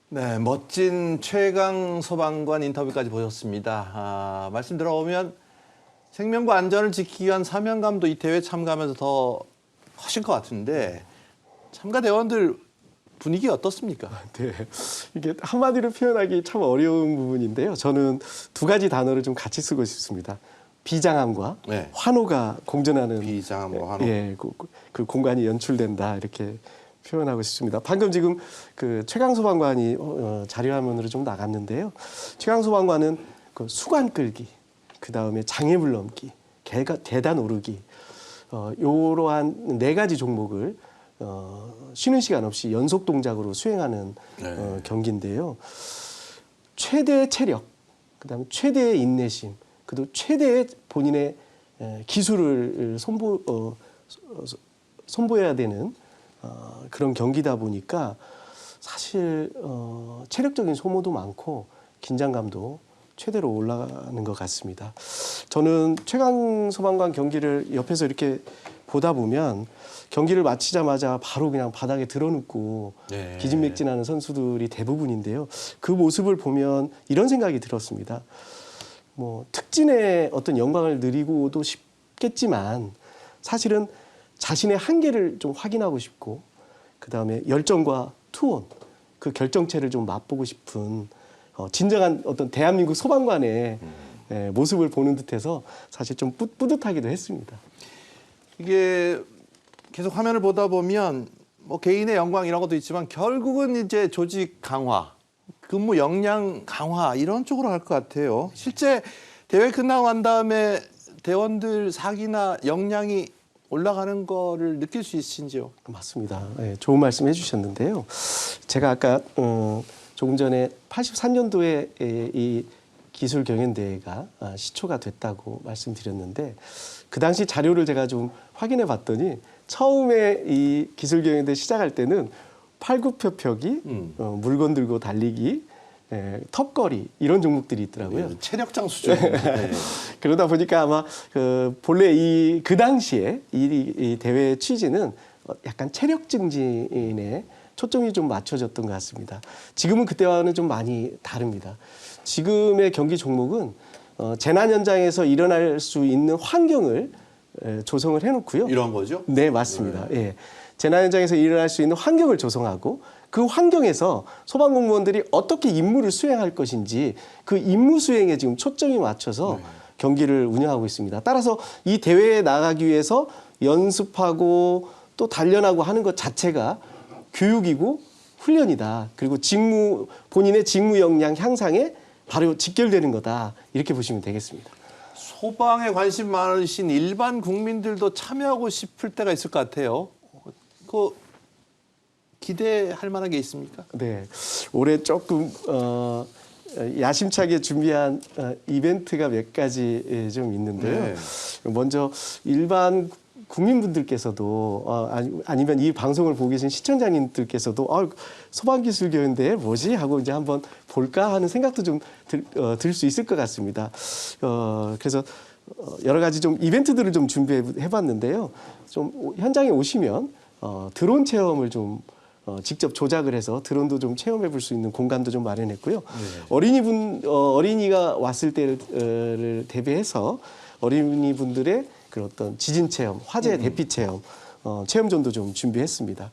네, 멋진 최강 소방관 인터뷰까지 보셨습니다. 말씀 들어보면 생명과 안전을 지키기 위한 사명감도 이 대회에 참가하면서 더 커질 것 같은데, 참가 대원들 분위기 어떻습니까? 네, 이게 한마디로 표현하기 참 어려운 부분인데요. 저는 두 가지 단어를 좀 같이 쓰고 싶습니다. 비장함과 네. 환호가 공존하는 비장함과 환호. 예, 그 공간이 연출된다, 이렇게 표현하고 싶습니다. 방금 지금 그 최강 소방관이 자료 화면으로 좀 나갔는데요. 최강 소방관은 그 수관 끌기, 그 다음에 장애물 넘기, 계단 오르기, 이러한 4가지 종목을 쉬는 시간 없이 연속 동작으로 수행하는 네. 경기인데요. 최대의 체력, 그다음에 최대의 인내심, 그리고 최대의 본인의 기술을 선보여야 되는 그런 경기다 보니까 사실 체력적인 소모도 많고 긴장감도 최대로 올라가는 것 같습니다. 저는 최강 소방관 경기를 옆에서 이렇게 보다 보면 경기를 마치자마자 바로 그냥 바닥에 드러눕고 네. 기진맥진하는 선수들이 대부분인데요. 그 모습을 보면 이런 생각이 들었습니다. 뭐 특진의 어떤 영광을 누리고도 싶겠지만 사실은 자신의 한계를 좀 확인하고 싶고, 그다음에 열정과 투혼, 그 결정체를 좀 맛보고 싶은 진정한 어떤 대한민국 소방관의 모습을 보는 듯해서 사실 좀 뿌듯하기도 했습니다. 이게 계속 화면을 보다 보면 뭐 개인의 영광 이런 것도 있지만 결국은 이제 조직 강화, 근무 역량 강화 이런 쪽으로 갈 것 같아요. 실제 대회 끝나고 난 다음에 대원들 사기나 역량이 올라가는 거를 느낄 수 있으신지요? 맞습니다. 네, 좋은 말씀 해주셨는데요. 제가 아까 조금 전에 83년도에 이 기술 경연대회가 시초가 됐다고 말씀드렸는데, 그 당시 자료를 제가 좀 확인해 봤더니 처음에 이 기술 경연대회 시작할 때는 팔굽혀펴기, 물건 들고 달리기, 턱걸이 이런 종목들이 있더라고요. 네, 체력장 수준. 네. 그러다 보니까 아마 본래 그 당시에 이 대회의 취지는 약간 체력 증진에 초점이 좀 맞춰졌던 것 같습니다. 지금은 그때와는 좀 많이 다릅니다. 지금의 경기 종목은 재난 현장에서 일어날 수 있는 환경을 조성을 해놓고요. 이런 거죠? 네, 맞습니다. 예. 재난 현장에서 일어날 수 있는 환경을 조성하고, 그 환경에서 소방공무원들이 어떻게 임무를 수행할 것인지 그 임무 수행에 지금 초점이 맞춰서 경기를 운영하고 있습니다. 따라서 이 대회에 나가기 위해서 연습하고 또 단련하고 하는 것 자체가 교육이고 훈련이다. 그리고 본인의 직무 역량 향상에 바로 직결되는 거다. 이렇게 보시면 되겠습니다. 소방에 관심 많으신 일반 국민들도 참여하고 싶을 때가 있을 것 같아요. 기대할 만한 게 있습니까? 네, 올해 조금 야심차게 준비한 이벤트가 몇 가지 좀 있는데요. 네. 먼저 일반 국민분들께서도 아니면 이 방송을 보고 계신 시청자님들께서도 소방기술교인데 뭐지 하고 이제 한번 볼까 하는 생각도 좀 들 수 있을 것 같습니다. 그래서 여러 가지 좀 이벤트들을 좀 준비해봤는데요. 좀 현장에 오시면 드론 체험을 좀 직접 조작을 해서 드론도 좀 체험해 볼 수 있는 공간도 좀 마련했고요. 어린이가 왔을 때를 대비해서 어린이분들의 그런 어떤 지진 체험, 화재 대피 체험, 체험존도 좀 준비했습니다.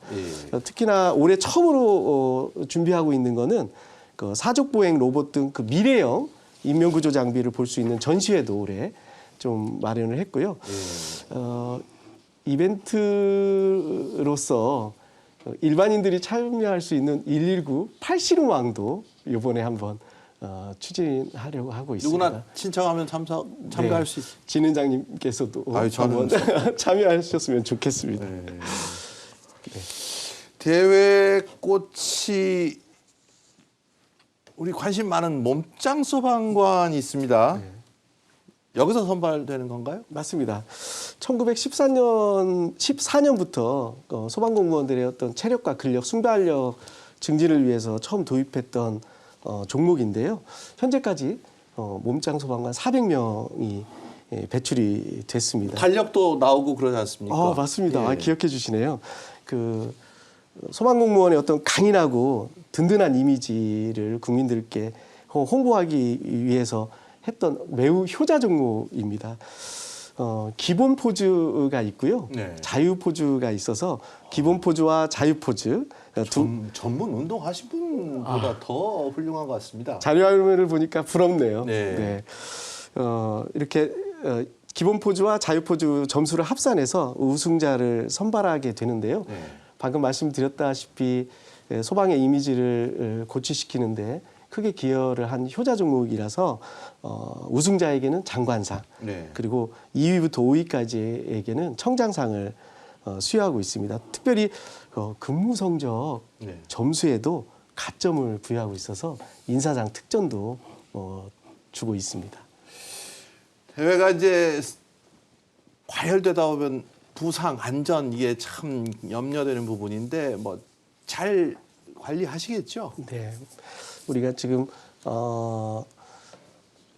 특히나 올해 처음으로 준비하고 있는 거는 그 사족보행 로봇 등 그 미래형 인명구조 장비를 볼 수 있는 전시회도 올해 좀 마련을 했고요. 이벤트로서 일반인들이 참여할 수 있는 119 팔씨름왕도 이번에 한번 추진하려고 하고 있습니다. 누구나 신청하면 참가할 수 있어요. 진은장님께서도 저는 한번 참여하셨으면 좋겠습니다. 네. 대회 꽃이 우리 관심 많은 몸짱 소방관이 있습니다. 여기서 선발되는 건가요? 맞습니다. 1914년부터 소방공무원들의 어떤 체력과 근력, 순발력 증진을 위해서 처음 도입했던 종목인데요. 현재까지 몸짱 소방관 400명이 배출이 됐습니다. 달력도 나오고 그러지 않습니까? 맞습니다. 예. 기억해 주시네요. 그 소방공무원의 어떤 강인하고 든든한 이미지를 국민들께 홍보하기 위해서 했던 매우 효자 종목입니다. 기본 포즈가 있고요. 네. 자유 포즈가 있어서 기본 포즈와 자유 포즈 전문 운동하신 분보다 더 훌륭한 것 같습니다. 자료화면을 보니까 부럽네요. 네. 이렇게 기본 포즈와 자유 포즈 점수를 합산해서 우승자를 선발하게 되는데요. 네. 방금 말씀드렸다시피 소방의 이미지를 고취시키는데 크게 기여를 한 효자 종목이라서 우승자에게는 장관상, 네. 그리고 2위부터 5위까지에게는 청장상을 수여하고 있습니다. 특별히 근무 성적 네. 점수에도 가점을 부여하고 있어서 인사상 특전도 주고 있습니다. 대회가 이제 과열되다 보면 부상, 안전 이게 참 염려되는 부분인데 뭐 잘 관리하시겠죠? 네, 우리가 지금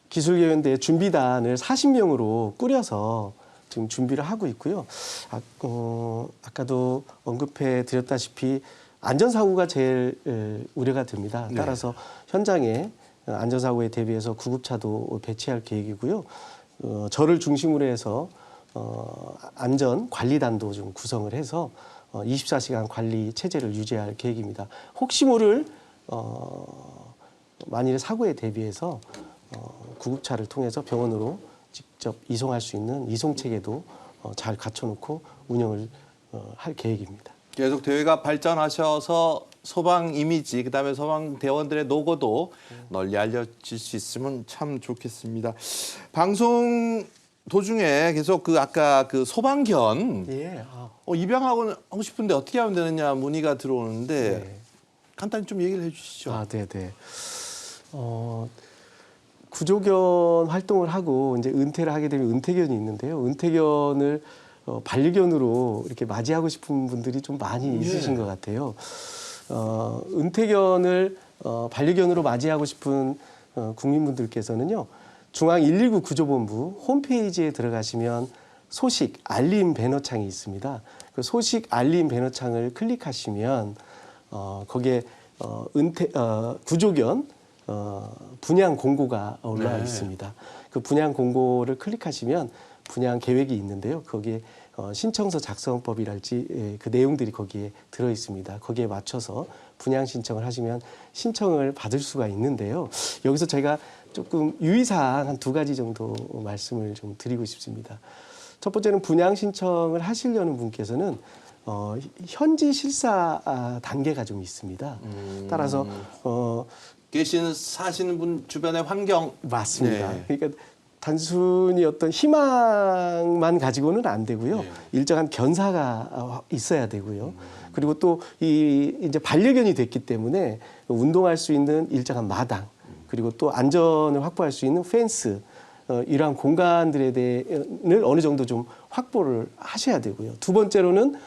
기술교연대 준비단을 40명으로 꾸려서 지금 준비를 하고 있고요. 아까도 언급해 드렸다시피 안전사고가 제일 우려가 됩니다. 따라서 현장에 안전사고에 대비해서 구급차도 배치할 계획이고요. 저를 중심으로 해서 안전관리단도 좀 구성을 해서 24시간 관리 체제를 유지할 계획입니다. 혹시 모를 만일의 사고에 대비해서 구급차를 통해서 병원으로 직접 이송할 수 있는 이송 체계도 잘 갖춰놓고 운영을 할 계획입니다. 계속 대회가 발전하셔서 소방 이미지, 그다음에 소방 대원들의 노고도 널리 알려질 수 있으면 참 좋겠습니다. 방송 도중에 계속 아까 소방견 입양하고 싶은데 어떻게 하면 되느냐 문의가 들어오는데 간단히 좀 얘기를 해주시죠. 네네. 구조견 활동을 하고 이제 은퇴를 하게 되면 은퇴견이 있는데요. 은퇴견을 반려견으로 이렇게 맞이하고 싶은 분들이 좀 많이 있으신 것 같아요. 은퇴견을 반려견으로 맞이하고 싶은 국민분들께서는요. 중앙 119 구조본부 홈페이지에 들어가시면 소식 알림 배너창이 있습니다. 그 소식 알림 배너창을 클릭하시면 거기에 구조견 분양 공고가 올라와 있습니다. 그 분양 공고를 클릭하시면 분양 계획이 있는데요. 거기에 신청서 작성법이랄지 그 내용들이 거기에 들어 있습니다. 거기에 맞춰서 분양 신청을 하시면 신청을 받을 수가 있는데요. 여기서 제가 조금 유의사항 한 2가지 정도 말씀을 좀 드리고 싶습니다. 첫 번째는 분양 신청을 하시려는 분께서는 현지 실사 단계가 좀 있습니다. 따라서 사시는 분 주변의 환경 맞습니다. 그러니까 단순히 어떤 희망만 가지고는 안 되고요. 일정한 견사가 있어야 되고요. 그리고 또 이제 반려견이 됐기 때문에 운동할 수 있는 일정한 마당, 그리고 또 안전을 확보할 수 있는 펜스, 이러한 공간들에 대해는 어느 정도 좀 확보를 하셔야 되고요. 두 번째로는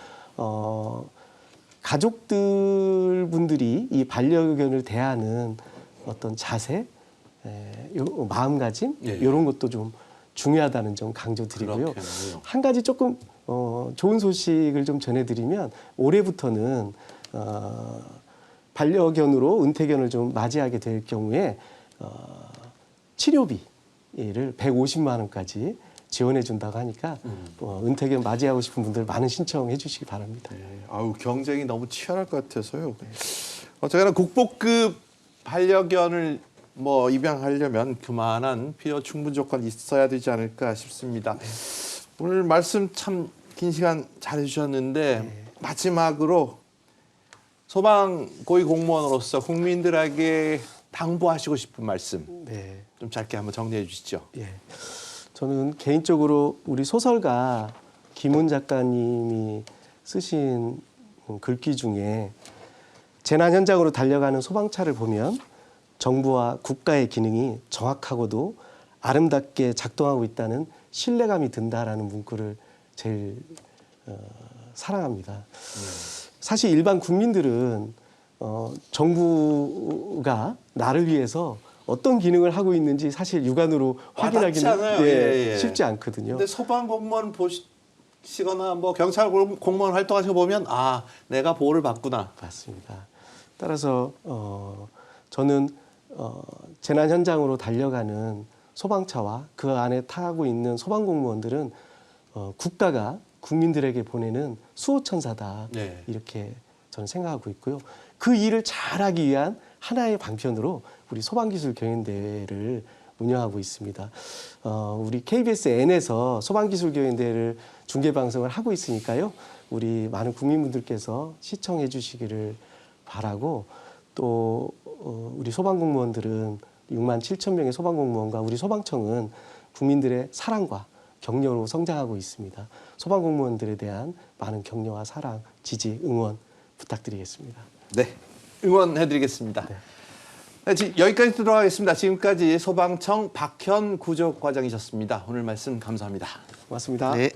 가족들 분들이 이 반려견을 대하는 어떤 자세, 마음가짐 예. 이런 것도 좀 중요하다는 점 강조드리고요. 그렇겠네요. 한 가지 조금 좋은 소식을 좀 전해드리면 올해부터는 반려견으로 은퇴견을 좀 맞이하게 될 경우에 치료비를 150만 원까지 지원해 준다고 하니까 은퇴견 맞이하고 싶은 분들 많은 신청해 주시기 바랍니다. 네. 아우 경쟁이 너무 치열할 것 같아서요. 어쨌거나 국보급 반려견을 뭐 입양하려면 그만한 필요 충분 조건이 있어야 되지 않을까 싶습니다. 오늘 말씀 참 긴 시간 잘 해주셨는데 마지막으로 소방 고위 공무원으로서 국민들에게 당부하시고 싶은 말씀 네. 좀 짧게 한번 정리해 주시죠. 예. 저는 개인적으로 우리 소설가 김훈 작가님이 쓰신 글귀 중에 재난 현장으로 달려가는 소방차를 보면 정부와 국가의 기능이 정확하고도 아름답게 작동하고 있다는 신뢰감이 든다라는 문구를 제일 사랑합니다. 사실 일반 국민들은 정부가 나를 위해서 어떤 기능을 하고 있는지 사실 육안으로 확인하기는 와닿잖아요. 예, 예. 쉽지 않거든요. 근데 소방 공무원 보시거나 뭐 경찰 공무원 활동하시고 보면 아 내가 보호를 받구나. 맞습니다. 따라서 저는 재난 현장으로 달려가는 소방차와 그 안에 타고 있는 소방 공무원들은 국가가 국민들에게 보내는 수호천사다. 네. 이렇게 저는 생각하고 있고요. 그 일을 잘하기 위한 하나의 방편으로 우리 소방기술경연대회를 운영하고 있습니다. 우리 KBS N에서 소방기술경연대회를 중계방송을 하고 있으니까요. 우리 많은 국민분들께서 시청해 주시기를 바라고 또 우리 소방공무원들은 6만 7천 명의 소방공무원과 우리 소방청은 국민들의 사랑과 격려로 성장하고 있습니다. 소방공무원들에 대한 많은 격려와 사랑, 지지, 응원 부탁드리겠습니다. 네, 응원해드리겠습니다. 네, 여기까지 들어가겠습니다. 지금까지 소방청 박현 구조과장이셨습니다. 오늘 말씀 감사합니다. 고맙습니다. 네.